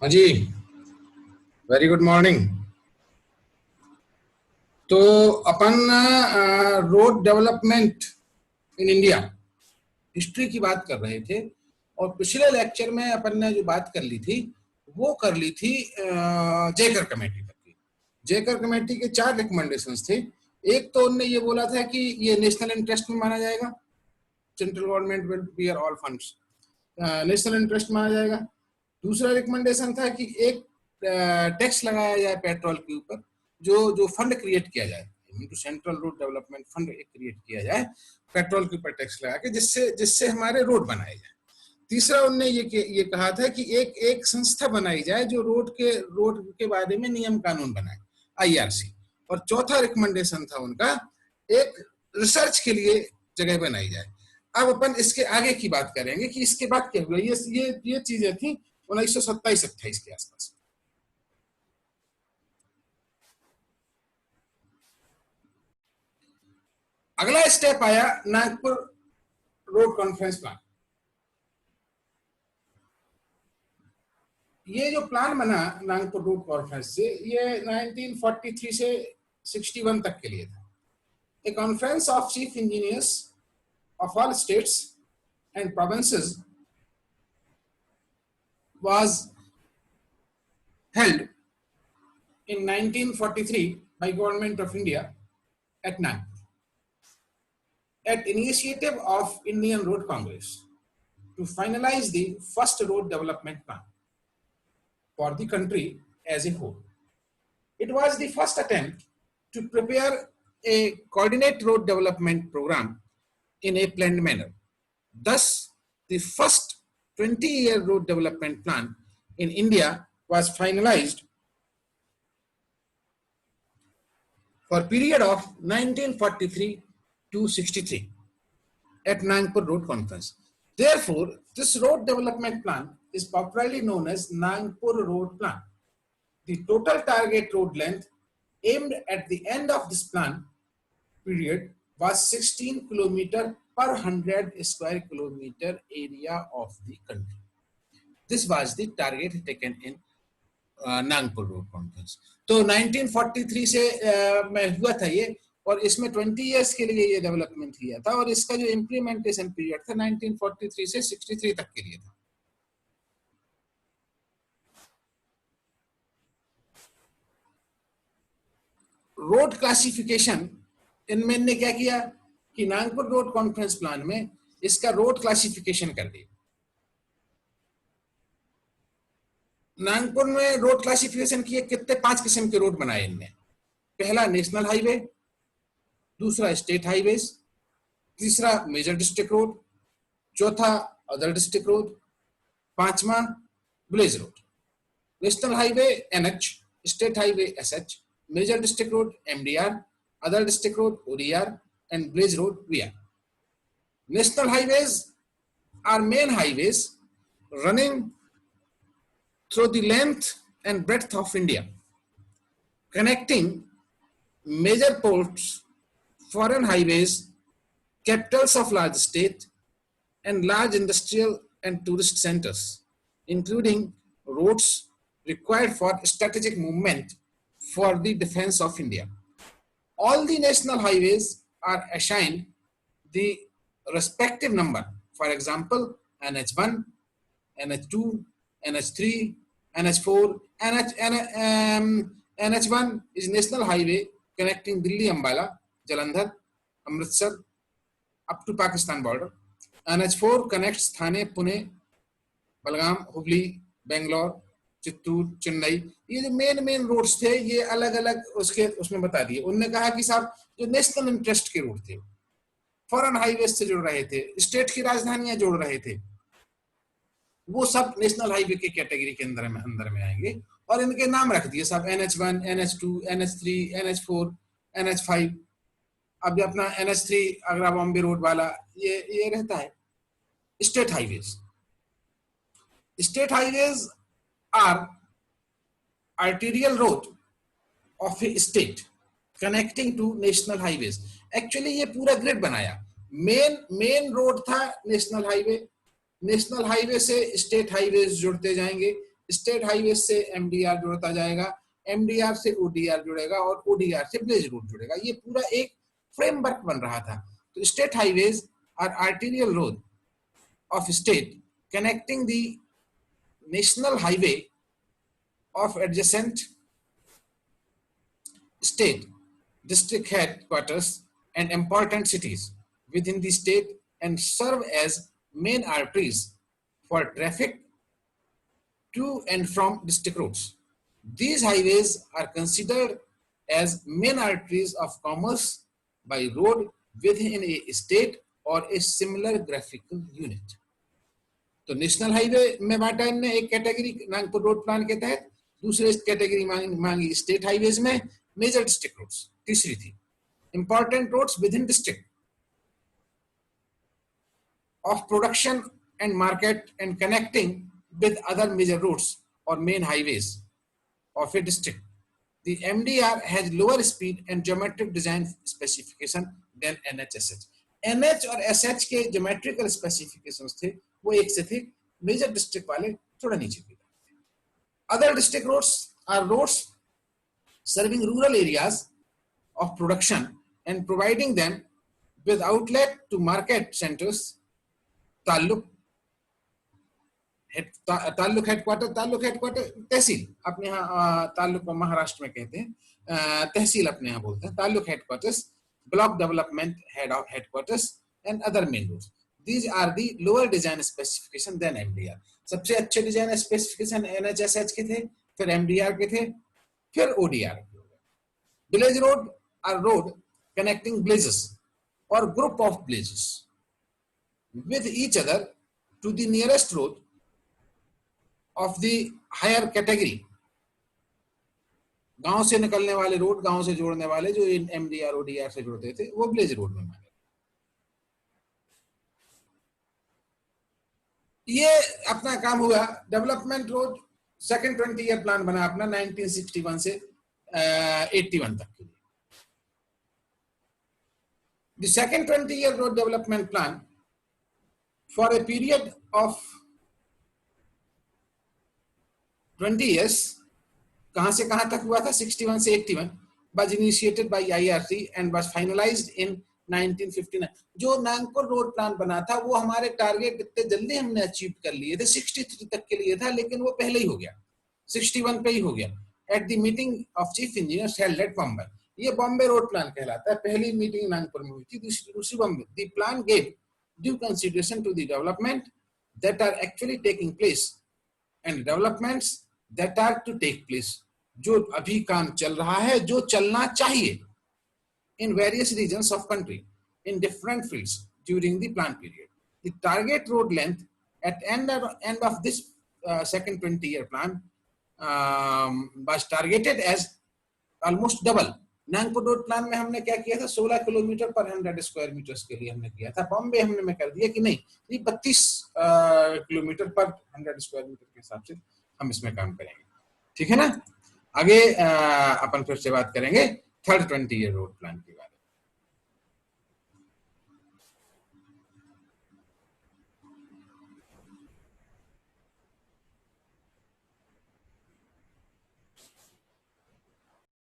हाँ जी, very good morning. तो अपन road development in India history की बात कर रहे थे और पिछले लेक्चर में अपन ने जो बात कर ली थी वो कर ली थी जेकर कमेटी की। जेकर कमेटी के 4 रिकमेंडेशंस थे। एक तो उनने ये बोला था कि ये नेशनल इंटरेस्ट में माना जाएगा, central government will beer all funds, national interest माना जाएगा। दूसरा रिकमेंडेशन था कि एक टैक्स लगाया जाए पेट्रोल के ऊपर, जो फंड क्रिएट किया जाए, सेंट्रल रोड डेवलपमेंट फंड एक क्रिएट किया जाए पेट्रोल के ऊपर टैक्स लगा के, जिससे हमारे रोड बनाए जाए। तीसरा उनने ये कहा था कि एक संस्था बनाई जाए जो रोड के बारे में नियम कानून बनाए, आईआरसी। और चौथा रिकमेंडेशन था उनका, एक रिसर्च के लिए जगह बनाई जाए। अब अपन इसके आगे की बात करेंगे कि इसके बाद क्या हुआ। ये चीजें थी 1927-28 के आसपास। अगला स्टेप आया नागपुर रोड कॉन्फ्रेंस प्लान। ये जो प्लान बना नागपुर रोड कॉन्फ्रेंस से, ये 1943 से 61 तक के लिए था। A conference of chief engineers of all states and provinces was held in 1943 by Government of India at Nagpur at initiative of Indian Road Congress to finalize the first road development plan for the country as a whole. It was the first attempt to prepare a coordinate road development program in a planned manner. Thus, the first 20-year road development plan in India was finalized for period of 1943 to 63 at Nagpur Road Conference. Therefore, this road development plan is popularly known as Nagpur Road Plan. The total target road length aimed at the end of this plan period was 16 km per 100 square kilometer area of the country. This was the target taken in Nagpur road conference. तो 1943 से में हुआ था ये, और इसमें 20 years के लिए ये डेवलपमेंट किया था, और इसका जो इम्प्लीमेंटेशन पीरियड था 1943 से 63 तक के लिए था। रोड क्लासिफिकेशन, इनमें ने क्या किया कि नागपुर रोड कॉन्फ्रेंस प्लान में इसका रोड क्लासिफिकेशन कर दिया। नागपुर में रोड क्लासिफिकेशन किए, कितने 5 किस्म के रोड बनाए इनने। पहला नेशनल हाईवे, दूसरा स्टेट हाईवे, तीसरा मेजर डिस्ट्रिक्ट रोड, चौथा अदर डिस्ट्रिक्ट रोड, पांचवा village road. National highway NH, state highway SH, major district road MDR, other district road ODR and village road VR. National highways are main highways running through the length and breadth of India, connecting major ports, foreign highways, capitals of large state, and large industrial and tourist centers, including roads required for strategic movement for the defense of India. All the national highways are assigned the respective number. For example, NH1, NH2, NH3, NH4, NH1 is national highway connecting Delhi, Ambala, Jalandhar, Amritsar up to Pakistan border. NH4 connects Thane, Pune, Balgam, Hubli, Bangalore, Chittoor, Chennai. ये जो main roads थे ये अलग अलग उसमें बता दिए। उन्होंने कहा कि साहब जो नेशनल इंटरेस्ट के रोड थे, फॉरेन हाईवे से जुड़ रहे थे, स्टेट की राजधानियां जोड़ रहे थे, वो सब नेशनल हाईवे के कैटेगरी के अंदर में आएंगे, और इनके नाम रख दिए साहब NH1, NH2, NH3, NH4, NH5। अब अपना NH3 आगरा बॉम्बे रोड वाला ये रहता है state highways. State highways are arterial road of a state connecting to national highways. Actually ये पूरा ग्रिड बनाया। मेन रोड था नेशनल हाईवे से स्टेट हाईवेज जुड़ते जाएंगे, स्टेट हाईवे से एमडीआर जुड़ता जाएगा, एमडीआर से ओडीआर जुड़ेगा और ओडीआर से विलेज रोड जुड़ेगा। ये पूरा एक फ्रेमवर्क बन रहा था। तो state highways are arterial road of state connecting the national highway of adjacent state, district headquarters and important cities within the state and serve as main arteries for traffic to and from district roads. These highways are considered as main arteries of commerce by road within a state or a similar graphical unit. तो national highway में बांटा इनने एक category Nagpur road plan के तहत, दूसरे category मांगी state highways में मेजर डिस्ट्रिक्ट रोड्स, तीसरी थी important roads within district of production and market and connecting with other major roads और main highways of a district. The MDR has lower speed and geometric design specification than NHSH. NH और SH के geometrical specifications थे वो एक से थे, major district वाले थोड़ा नीचे थे. Other district roads are roads serving rural areas of production and providing them with outlet to market centers. ताल्लुक हेडक्वार्टर तहसील, अपने यहाँ ताल्लुक को महाराष्ट्र में कहते हैं, तहसील अपने यहाँ बोलते हैं, taluk headquarters, block development headquarters and other main roads. These are the lower design specification than MDR. सबसे अच्छे डिजाइन स्पेसिफिकेशन NHSH के थे, फिर MDR के थे, फिर ODR के. Village road are road connecting villages or group of villages with each other to the nearest road of the higher category. गांव से निकलने वाले रोड, गांव से जोड़ने वाले जो इन MDR ODR से जुड़ते थे वो विलेज रोड में माने. ये अपना काम हुआ. Development road second 20 year plan बना अपना 1961 से 81 तक के लिए. The second 20-year road development plan for a period of 20 years, कहां से कहां तक हुआ था, 61 से 81, was initiated by IRC and was finalized in 1959. जो नागपुर रोड प्लान बना था वो हमारे टारगेट इतने जल्दी हमने अचीव कर लिए थे, 63 तक के लिए था, लेकिन वो पहले ही हो गया, 61 पे ही हो गया. At the meeting of chief engineers held at Bombay. ये बॉम्बे रोड प्लान कहलाता है. पहली मीटिंग नागपुर में हुई थी, दूसरी Bombay. The plan gave due consideration to the development that are actually taking place and developments that are to take place. जो अभी काम चल रहा है, जो चलना चाहिए in various regions of country in different fields during the plan period. The target road length at end of this second 20-year plan was targeted as almost double. Nagpur road plan में हमने क्या किया था, 16 किलोमीटर पर 100 square metres के लिए हमने किया था. बॉम्बे हमने में कर दिया कि नहीं, ये 32 किलोमीटर पर 100 स्क्वायर मीटर के हिसाब से हम इसमें काम करेंगे. ठीक है ना. आगे अपन फिर से बात करेंगे थर्ड 20-year रोड प्लान की.